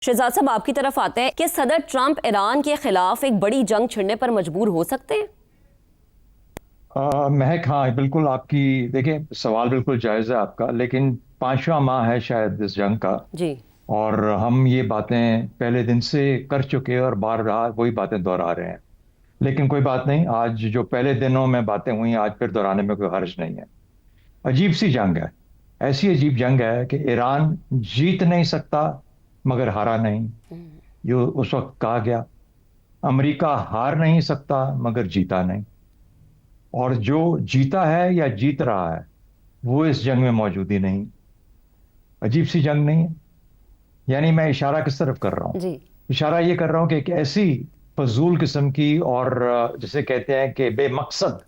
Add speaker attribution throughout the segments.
Speaker 1: शहजाद साहब आपकी तरफ आते हैं कि सदर ट्रंप ईरान के खिलाफ एक बड़ी जंग छिड़ने पर मजबूर हो सकते हैं?
Speaker 2: महक, हाँ बिल्कुल। आपकी देखिए, सवाल बिल्कुल जायज़ है आपका, लेकिन पांचवा माह है शायद इस जंग का।
Speaker 1: जी।
Speaker 2: और हम ये बातें पहले दिन से कर चुके हैं और बार बार वही बातें दोहरा रहे हैं। लेकिन कोई बात नहीं, आज जो पहले दिनों में बातें हुई आज फिर दोहराने में कोई हर्ज नहीं है। अजीब सी जंग है। ऐसी अजीब जंग है कि ईरान जीत नहीं सकता मगर हारा नहीं। ये उस वक्त कहा गया। अमेरिका हार नहीं सकता मगर जीता नहीं। और जो जीता है या जीत रहा है वो इस जंग में मौजूद ही नहीं। अजीब सी जंग नहीं है? यानी मैं इशारा किस तरफ कर रहा हूँ?
Speaker 1: जी।
Speaker 2: इशारा ये कर रहा हूँ कि एक ऐसी फजूल किस्म की और जिसे कहते हैं कि बेमकसद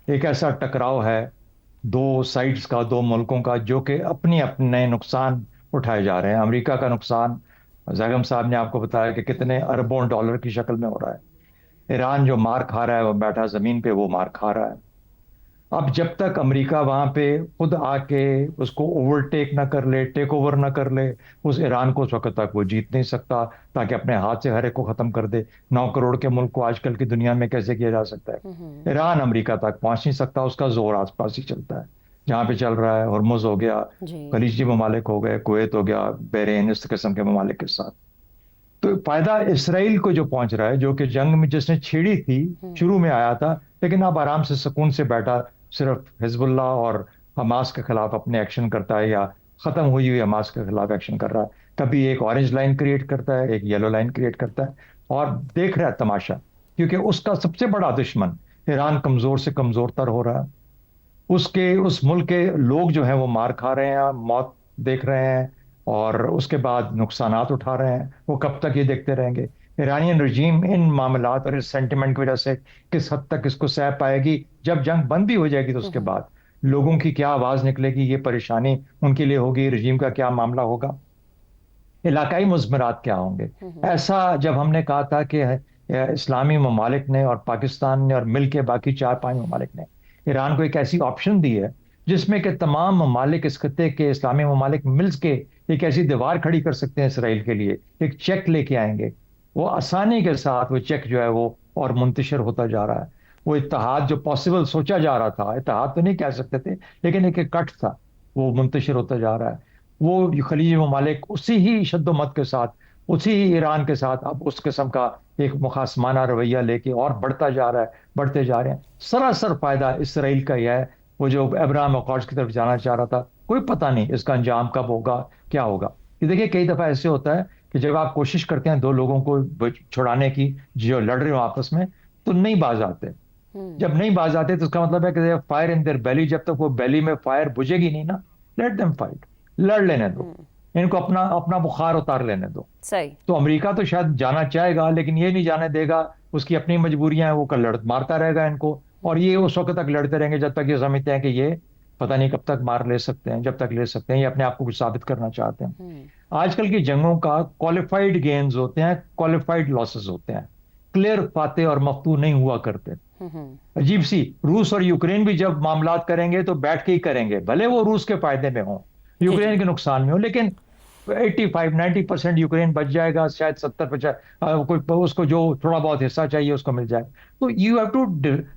Speaker 2: एक ऐसा टकराव है दो साइड्स का, दो मुल्कों का, जो कि अपने अपने नुकसान उठाए जा रहे हैं। अमेरिका का नुकसान जैगम साहब ने आपको बताया कि कितने अरबों डॉलर की शक्ल में हो रहा है। ईरान जो मार खा रहा है वो बैठा जमीन पे वो मार खा रहा है। अब जब तक अमेरिका वहां पे खुद आके उसको ओवरटेक ना कर ले, टेक ओवर ना कर ले, उस ईरान को उस वक्त तक वो जीत नहीं सकता, ताकि अपने हाथ से हर एक को खत्म कर दे। 9 करोड़ के मुल्क को आजकल की दुनिया में कैसे किया जा सकता है? ईरान अमेरिका तक पहुंच नहीं सकता, उसका जोर आसपास ही चलता है। जहां पे चल रहा है, हुर्मुज हो गया,
Speaker 1: जी।
Speaker 2: खलीजी ममालिक हो गए, कुवैत हो गया, बहरीन, इस किस्म के ममालिक के साथ। तो फायदा इसराइल को जो पहुंच रहा है, जो कि जंग में जिसने छेड़ी थी, शुरू में आया था, लेकिन अब आराम से सुकून से बैठा, सिर्फ हिजबुल्लाह और हमास के खिलाफ अपने एक्शन करता है, या खत्म हुई हुई हमास के खिलाफ एक्शन कर रहा है। कभी एक ऑरेंज लाइन क्रिएट करता है, एक येलो लाइन क्रिएट करता है, और देख रहा है तमाशा। क्योंकि उसका सबसे बड़ा दुश्मन ईरान कमजोर से कमजोर तर हो रहा है। उसके उस मुल्क के लोग जो हैं वो मार खा रहे हैं, मौत देख रहे हैं, और उसके बाद नुकसानात उठा रहे हैं। वो कब तक ये देखते रहेंगे? ईरानियन रजीम इन मामलात और इस सेंटिमेंट की वजह से किस हद तक इसको सह पाएगी? जब जंग बंद भी हो जाएगी तो उसके बाद लोगों की क्या आवाज निकलेगी? ये परेशानी उनके लिए होगी, रजीम का क्या मामला होगा, इलाकाई मुज़मरात क्या होंगे? ऐसा जब हमने कहा था कि इस्लामी ममालिक ने और पाकिस्तान ने और मिल के बाकी 4-5 ममालिक ने ईरान को एक ऐसी ऑप्शन दी है जिसमें कि तमाम ममालिक, इस खत्े के इस्लामी ममालिक मिल के एक ऐसी दीवार खड़ी कर सकते हैं इसराइल के लिए, एक चेक लेके आएंगे। वो आसानी के साथ वो चेक जो है वो और मुंतशिर होता जा रहा है। वो इत्तेहाद जो पॉसिबल सोचा जा रहा था, इत्तेहाद तो नहीं कह सकते थे, लेकिन एक कट था, वो मुंतशिर होता जा रहा है। वो खलीजी ममालिक उसी ही शद्दोमत के साथ, उसी ही ईरान के साथ अब उस किस्म का एक मुखासमाना रवैया लेके और बढ़ता जा रहा है, बढ़ते जा रहे हैं। सरासर फायदा इसराइल का यह है। वो जो अब्राहम अकॉर्ड्स की तरफ जाना चाह रहा था, कोई पता नहीं इसका अंजाम कब होगा, क्या होगा। ये देखिए, कई दफा ऐसे होता है कि जब आप कोशिश करते हैं दो लोगों को छुड़ाने की जो लड़ रहे हो आपस में, तो नहीं बाज आते। जब नहीं बाज आते तो उसका मतलब है कि फायर इन देयर बेली, जब तक वो बेली में फायर बुझेगी नहीं ना, लेट देम फाइट, लड़ लेने दो, इनको अपना अपना बुखार उतार लेने दो।
Speaker 1: सही।
Speaker 2: तो अमेरिका तो शायद जाना चाहेगा लेकिन ये नहीं जाने देगा, उसकी अपनी मजबूरियां हैं, वो कल लड़ मारता रहेगा इनको। और ये उस वक्त तक लड़ते रहेंगे जब तक ये समझते हैं कि ये पता नहीं कब तक मार ले सकते हैं, जब तक ले सकते हैं, ये अपने आप को कुछ साबित करना चाहते हैं। आजकल की जंगों का क्वालिफाइड गेन्स होते हैं, क्वालिफाइड लॉसेस होते हैं, क्लियर फाते और मफ्तू नहीं हुआ करते। अजीब सी, रूस और यूक्रेन भी जब मामलात करेंगे तो बैठ के ही करेंगे, भले वो रूस के फायदे में हो,
Speaker 1: जी। जी।
Speaker 2: यूक्रेन के नुकसान में हो, लेकिन 85-90% यूक्रेन बच जाएगा, शायद 70% कोई उसको जो थोड़ा बहुत हिस्सा चाहिए उसको मिल जाए। तो यू हैव टू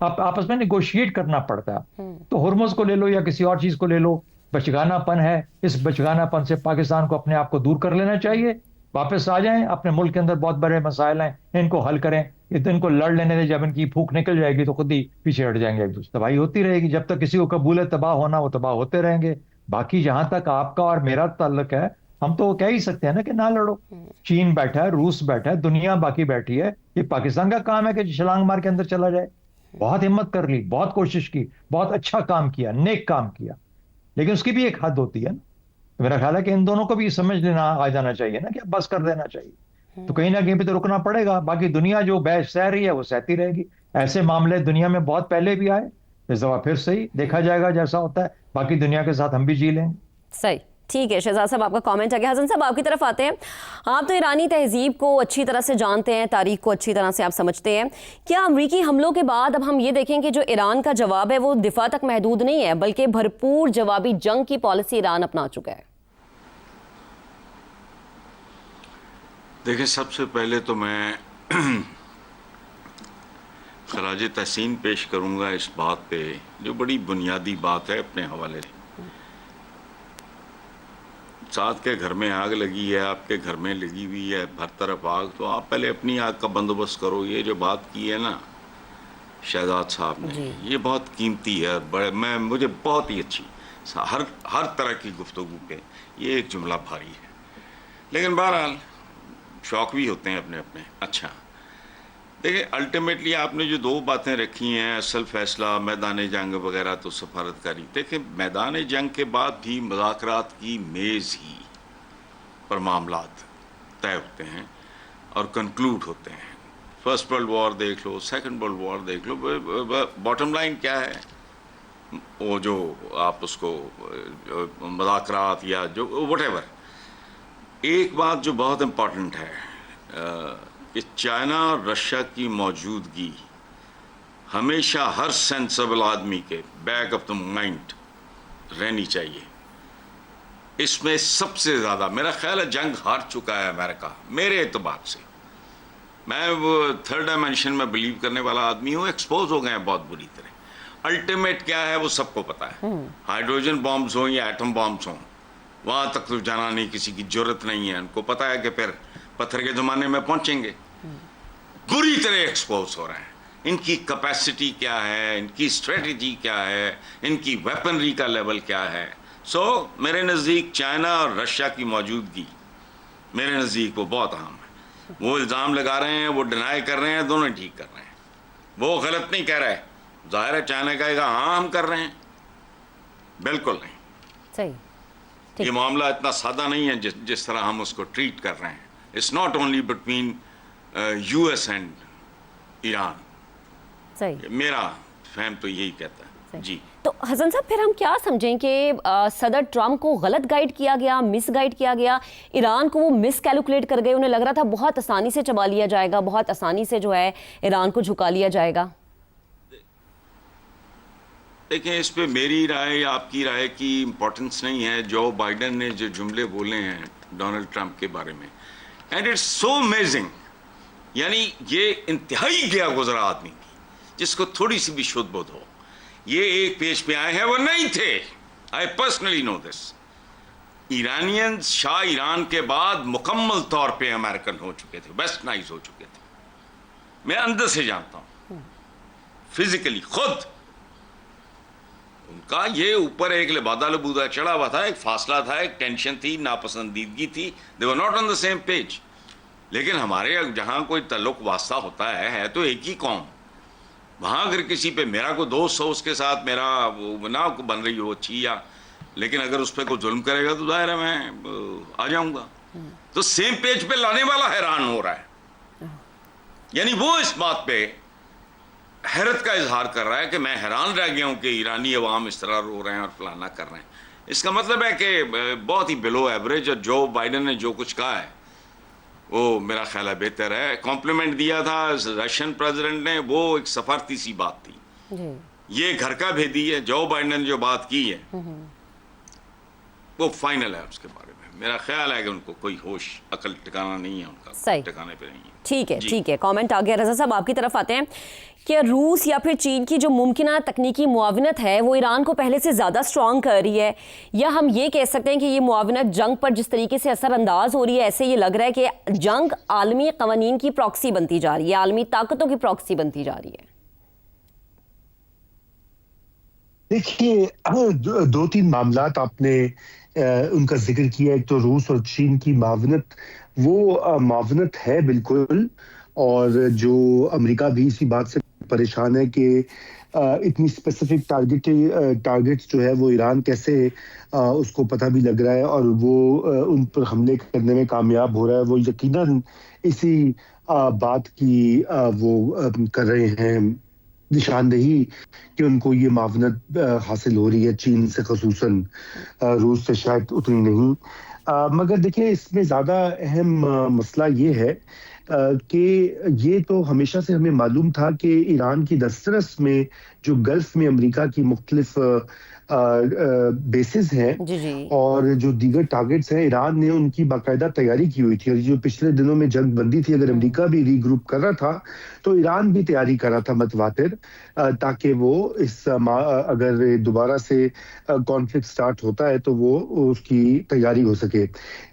Speaker 2: आपस में निगोशिएट करना पड़ता है। तो हुर्मुज को ले लो या किसी और चीज को ले लो, बचगानापन है। इस बचगानापन से पाकिस्तान को अपने आप को दूर कर लेना चाहिए। वापस आ जाएं, अपने मुल्क के अंदर बहुत बड़े मसाइल हैं, इनको हल करें। इनको लड़ लेने दें, जब इनकी फूक निकल जाएगी तो खुद ही पीछे हट जाएंगे, एक दूसरे तबाही होती रहेगी। जब तक किसी को कबूल है तबाह होना, वो तबाह होते रहेंगे। बाकी जहां तक आपका और मेरा ताल्लुक है, हम तो कह ही सकते हैं ना कि ना लड़ो। चीन बैठा है, रूस बैठा है, दुनिया बाकी बैठी है। ये पाकिस्तान का काम है कि छलांग मार के अंदर चला जाए? बहुत हिम्मत कर ली, बहुत कोशिश की, बहुत अच्छा काम किया, नेक काम किया, लेकिन उसकी भी एक हद होती है ना। तो मेरा ख्याल है कि इन दोनों को भी समझ लेना आ जाना चाहिए ना कि अब बस कर देना चाहिए। तो कहीं ना कहीं पे तो रुकना पड़ेगा। बाकी दुनिया जो बहस सह रही है वो सहती रहेगी। ऐसे मामले दुनिया में बहुत पहले भी आए, इस दफा फिर सही देखा जाएगा जैसा होता है। बाकी दुनिया के साथ हम भी जी लेंगे।
Speaker 1: सही। ठीक है शहजाद साहब, आपका कमेंट आ गया। हसन साहब आपकी तरफ आते हैं। आप तो ईरानी तहजीब को अच्छी तरह से जानते हैं, तारीख को अच्छी तरह से आप समझते हैं। क्या अमरीकी हमलों के बाद अब हम ये देखें कि जो ईरान का जवाब है वो दिफा तक महदूद नहीं है, बल्कि भरपूर जवाबी जंग की पॉलिसी ईरान अपना चुका है?
Speaker 3: देखिए, सबसे पहले तो मैं खराज तहसीन पेश करूंगा इस बात पे जो बड़ी बुनियादी बात है अपने हवाले से। साथ के घर में आग लगी है, आपके घर में लगी हुई है हर तरफ आग, तो आप पहले अपनी आग का बंदोबस्त करो। ये जो बात की है ना शहजाद साहब ने,
Speaker 1: जी।
Speaker 3: ये बहुत कीमती है। मुझे बहुत ही अच्छी, हर तरह की गुफ्तगू पे ये एक जुमला भारी है, लेकिन बहरहाल शौक भी होते हैं अपने अपने। अच्छा, देखिए, अल्टीमेटली आपने जो दो बातें रखी हैं, असल फैसला, मैदान जंग वगैरह, तो सफारतकारी। देखिए, मैदान जंग के बाद भी मुज़ाकरात की मेज़ ही पर मामलात तय होते हैं और कंक्लूड होते हैं। फर्स्ट वर्ल्ड वॉर देख लो, सेकंड वर्ल्ड वॉर देख लो, बॉटम लाइन क्या है, वो जो आप उसको मुज़ाकरात या जो व्हाटएवर। एक बात जो बहुत इम्पॉर्टेंट है कि चाइना और रशिया की मौजूदगी हमेशा हर सेंसेबल आदमी के बैक ऑफ द माइंड रहनी चाहिए। इसमें सबसे ज़्यादा मेरा ख्याल है जंग हार चुका है अमेरिका, मेरे एतबार से। मैं वो थर्ड डायमेंशन में बिलीव करने वाला आदमी हूँ। एक्सपोज हो गए हैं बहुत बुरी तरह। अल्टीमेट क्या है वो सबको पता है। हाइड्रोजन बॉम्ब्स हो या एटम बॉम्ब्स हो, वहाँ तक तो जाना नहीं किसी की जरूरत नहीं है। उनको पता है कि फिर पत्थर के ज़माने में पहुँचेंगे। बुरी तरह एक्सपोज हो रहे हैं। इनकी कैपेसिटी क्या है, इनकी स्ट्रेटजी क्या है, इनकी वेपनरी का लेवल क्या है। मेरे नज़दीक चाइना और रशिया की मौजूदगी, मेरे नज़दीक वो बहुत अहम है। वो इल्ज़ाम लगा रहे हैं, वो डिनाई कर रहे हैं, दोनों ठीक कर रहे हैं। वो गलत नहीं कह रहे। जाहिर है चाइना कहेगा हाँ हम कर रहे हैं, बिल्कुल नहीं।
Speaker 1: सही।
Speaker 3: ये मामला इतना सादा नहीं है जिस तरह हम उसको ट्रीट कर रहे हैं। It's not only between US and Iran.
Speaker 1: सही।
Speaker 3: मेरा फहम तो यही कहता है। जी,
Speaker 1: तो हसन साहब, फिर हम क्या समझें कि सदर ट्रम्प को गलत गाइड किया गया, मिस गाइड किया गया, ईरान को वो मिस कैलकुलेट कर गए। उन्हें लग रहा था बहुत आसानी से चबा लिया जाएगा, बहुत आसानी से जो है ईरान को झुका लिया जाएगा।
Speaker 3: देखिए, इस पे मेरी राय आपकी राय की इम्पोर्टेंस नहीं है। जो बाइडेन ने जो जुमले बोले हैं डोनाल्ड ट्रंप के बारे में, एंड इट्स सो अमेजिंग, यानी ये इंतहाई गया गुजरा आदमी की जिसको थोड़ी सी भी शुद्ध बोध हो। ये एक पेज पे आए हैं, वो नहीं थे। I personally know this. Iranians Shah Iran के बाद मुकम्मल तौर पे अमेरिकन हो चुके थे, वेस्टर्नाइज हो चुके थे। मैं अंदर से जानता हूं, फिजिकली खुद। उनका ये ऊपर एक लिबादा लबूदा चढ़ा हुआ था, एक फासला था, एक टेंशन थी, नापसंदीदगी थी। They were not on the same page. लेकिन हमारे जहां कोई तल्लुक वास्ता होता है तो एक ही कौम। वहां अगर किसी पे मेरा कोई दोस्त हो, उसके साथ मेरा वो ना बन रही हो अच्छी, या लेकिन अगर उस पर कोई जुल्म करेगा तो जाहिर है मैं आ जाऊंगा। तो सेम पेज पे लाने वाला हैरान हो रहा है। यानी वो इस बात पे हैरत का इजहार कर रहा है कि मैं हैरान रह गया हूं कि ईरानी अवाम इस तरह रो रहे हैं और फलाना कर रहे हैं। इसका मतलब है कि बहुत ही बिलो एवरेज। और जो बाइडेन ने जो कुछ कहा है वो मेरा ख्याल है बेहतर है। कॉम्प्लीमेंट दिया था रशियन प्रेसिडेंट ने, वो एक सफारती सी बात थी जी। ये घर का भेदी है। जो बाइडेन ने जो बात की है वो फाइनल है। उसके बारे में मेरा ख्याल है कि उनको कोई होश अकल ठिकाना नहीं है, उनका ठिकाने पे नहीं है।
Speaker 1: ठीक है, ठीक है। कमेंट आ गया। रजा साहब, आपकी तरफ आते हैं कि रूस या फिर चीन की जो मुमकिन तकनीकी मुआवनत है वो ईरान को पहले से ज़्यादा स्ट्रॉन्ग कर रही है, या हम ये कह सकते हैं कि ये मुआवनत जंग पर जिस तरीके से असरअंदाज हो रही है, ऐसे ये लग रहा है कि जंग आलमी कवानीन की प्रॉक्सी बनती जा रही है, आलमी ताकतों की प्रॉक्सी बनती जा रही है।
Speaker 4: देखिए, दो तीन मामलात आपने उनका जिक्र किया। एक तो रूस और चीन की मावनत, वो मावनत है बिल्कुल। और जो अमेरिका भी इसी बात से परेशान है कि इतनी स्पेसिफिक टारगेट्स जो है वो ईरान कैसे उसको पता भी लग रहा है और वो उन पर हमले करने में कामयाब हो रहा है। वो यकीनन इसी बात की वो कर रहे हैं निशानदेही कि उनको ये मावनत हासिल हो रही है चीन से, खसूसन रूस से शायद उतनी नहीं। मगर देखिए, इसमें ज़्यादा अहम मसला ये है कि ये तो हमेशा से हमें मालूम था कि ईरान की दस्तरस में जो गल्फ में अमेरिका की मुख्तलिफ बेसिस हैं
Speaker 1: जी जी।
Speaker 4: और जो दीगर टारगेट्स हैं, ईरान ने उनकी बाकायदा तैयारी की हुई थी। और जो पिछले दिनों में जंग बंदी थी, अगर अमेरिका भी रीग्रुप कर रहा था तो ईरान भी तैयारी कर रहा था मतवातिर, ताकि वो अगर दोबारा से कॉन्फ्लिक्ट स्टार्ट होता है तो वो उसकी तैयारी हो सके।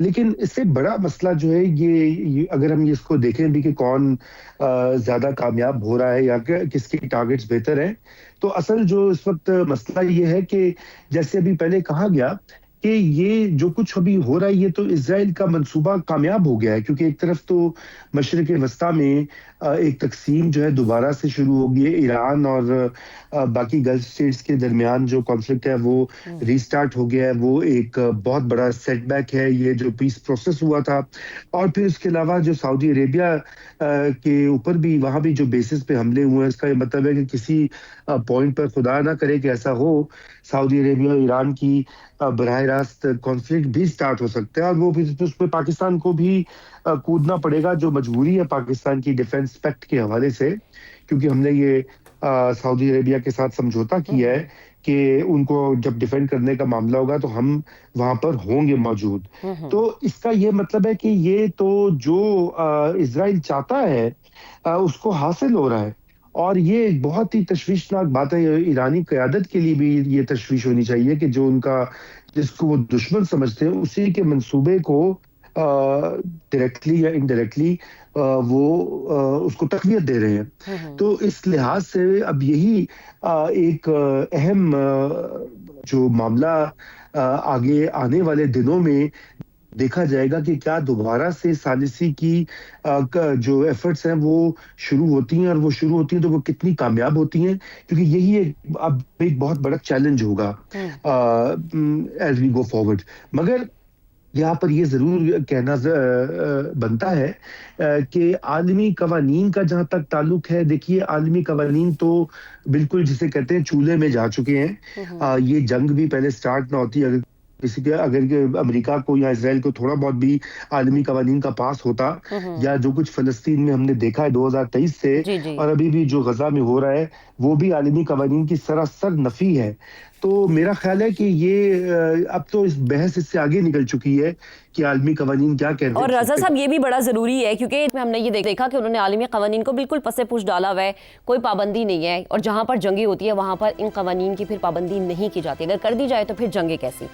Speaker 4: लेकिन इससे बड़ा मसला जो है ये अगर हम इसको देखें भी कि कौन ज्यादा कामयाब हो रहा है या किसके टारगेट्स बेहतर हैं, तो असल जो इस वक्त मसला ये है कि जैसे अभी पहले कहा गया कि ये जो कुछ अभी हो रहा है ये तो इजराइल का मंसूबा कामयाब हो गया है, क्योंकि एक तरफ तो मशरिक वस्ता में एक तकसीम जो है दोबारा से शुरू हो गई है। ईरान और बाकी गल्फ स्टेट्स के दरमियान जो कॉन्फ्लिक्ट है वो रीस्टार्ट हो गया है। वो एक बहुत बड़ा सेटबैक है ये जो पीस प्रोसेस हुआ था। और फिर उसके अलावा जो सऊदी अरेबिया के ऊपर भी, वहां भी जो बेसिस पे हमले हुए हैं, इसका ये मतलब है कि किसी पॉइंट पर खुदा ना करे कि ऐसा हो, सऊदी अरेबिया और ईरान की बराह रास्त कॉन्फ्लिक्ट भी स्टार्ट हो सकता है। और वो फिर उसमें पाकिस्तान को भी कूदना पड़ेगा, जो मजबूरी है पाकिस्तान की डिफेंस पैक्ट के हवाले से, क्योंकि हमने ये सऊदी अरेबिया के साथ समझौता किया है कि उनको जब डिफेंड करने का मामला होगा तो हम वहां पर होंगे मौजूद। तो इसका ये मतलब है कि ये तो जो इजराइल चाहता है उसको हासिल हो रहा है। और ये एक बहुत ही तशवीशनाक बात है। ईरानी क़यादत के लिए भी ये तशवीश होनी चाहिए कि जो उनका, जिसको वो दुश्मन समझते हैं, उसी के मंसूबे को डायरेक्टली या इनडायरेक्टली वो उसको तक़वियत दे रहे हैं। तो इस लिहाज से अब यही एक अहम जो मामला आगे आने वाले दिनों में देखा जाएगा कि क्या दोबारा से सालिसी की जो एफर्ट्स हैं वो शुरू होती हैं, और वो शुरू होती हैं तो वो कितनी कामयाब होती हैं, क्योंकि यही अब एक बहुत बड़ा चैलेंज होगा एज वी गो फॉरवर्ड। मगर यहाँ पर ये जरूर कहना बनता है कि आलमी कवानीन का जहां तक ताल्लुक है, देखिए आलमी कवानीन तो बिल्कुल जिसे कहते हैं चूल्हे में जा चुके हैं। ये जंग भी पहले स्टार्ट ना होती, अगर अमेरिका को या इजराइल को थोड़ा बहुत भी आलमी कवानीन का पास होता, या जो कुछ फलस्तीन में हमने देखा है 2023 से
Speaker 1: जी जी।
Speaker 4: और अभी भी जो गजा में हो रहा है, वो भी आलमी कवानीन की सरासर नफी है। तो मेरा ख्याल है कि ये अब तो इस बहस इससे आगे निकल चुकी है कि आलमी कवानीन क्या कहते हैं।
Speaker 1: और रजा साहब ये भी बड़ा जरूरी है, क्योंकि हमने ये देखा कि उन्होंने आलमी कवानीन को बिल्कुल पसे पुश डाला हुआ है, कोई पाबंदी नहीं है। और जहां पर जंगें होती है वहां पर इन कवानीन की फिर पाबंदी नहीं की जाती, अगर कर दी जाए तो फिर जंगें कैसी।